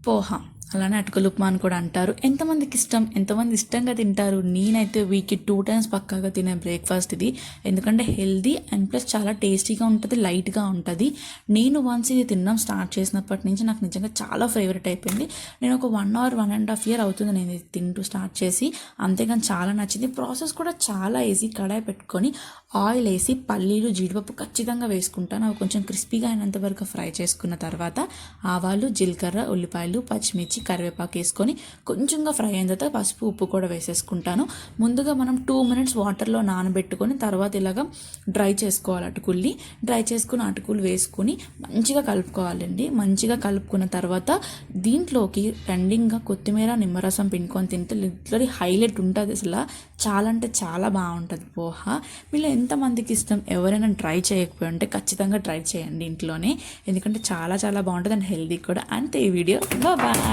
పోహా అలానే అటుకులు ఉప్మా అని కూడా అంటారు. ఎంతమందికి ఇష్టం, ఎంతమంది ఇష్టంగా తింటారు? నేనైతే వీక్కి 2 టైమ్స్ పక్కాగా తినే బ్రేక్ఫాస్ట్ ఇది. ఎందుకంటే హెల్దీ అండ్ ప్లస్ చాలా టేస్టీగా ఉంటుంది, లైట్గా ఉంటుంది. నేను వన్స్ ఇది తినడం స్టార్ట్ చేసినప్పటి నుంచి నాకు నిజంగా చాలా ఫేవరెట్ అయిపోయింది. నేను ఒక 1 or 1.5 year అవుతుంది నేను ఇది తింటూ స్టార్ట్ చేసి. అంతేగాని చాలా నచ్చింది. ప్రాసెస్ కూడా చాలా ఈజీ. కడాయి పెట్టుకొని ఆయిల్ వేసి పల్లీలు జీడిపప్పు ఖచ్చితంగా వేసుకుంటాను. అవి కొంచెం క్రిస్పీగా అయినంత వరకు ఫ్రై చేసుకున్న తర్వాత ఆవాలు, జీలకర్ర, ఉల్లిపాయలు, పచ్చిమిర్చి, కరివేపాకు వేసుకొని కొంచెంగా ఫ్రై అయిన తర్వాత పసుపు, ఉప్పు కూడా వేసేసుకుంటాను. ముందుగా మనం 2 minutes వాటర్లో నానబెట్టుకొని తర్వాత ఇలాగ డ్రై చేసుకోవాలి. అటుకుల్ని డ్రై చేసుకుని అటుకులు వేసుకొని మంచిగా కలుపుకోవాలండి. మంచిగా కలుపుకున్న తర్వాత దీంట్లోకి ఎండింగ్గా కొత్తిమీర, నిమ్మరసం పిండుకొని తింటే లిటరలీ హైలైట్ ఉంటుంది. అసలు చాలా అంటే చాలా బాగుంటుంది పోహా. వీళ్ళు ఎంతమందికి ఇష్టం? ఎవరైనా ట్రై చేయకపోయి ఉంటే ఖచ్చితంగా ట్రై చేయండి ఇంట్లోనే. ఎందుకంటే చాలా చాలా బాగుంటుంది అండ్ హెల్దీ కూడా. అంతే ఈ వీడియో. బాయ్.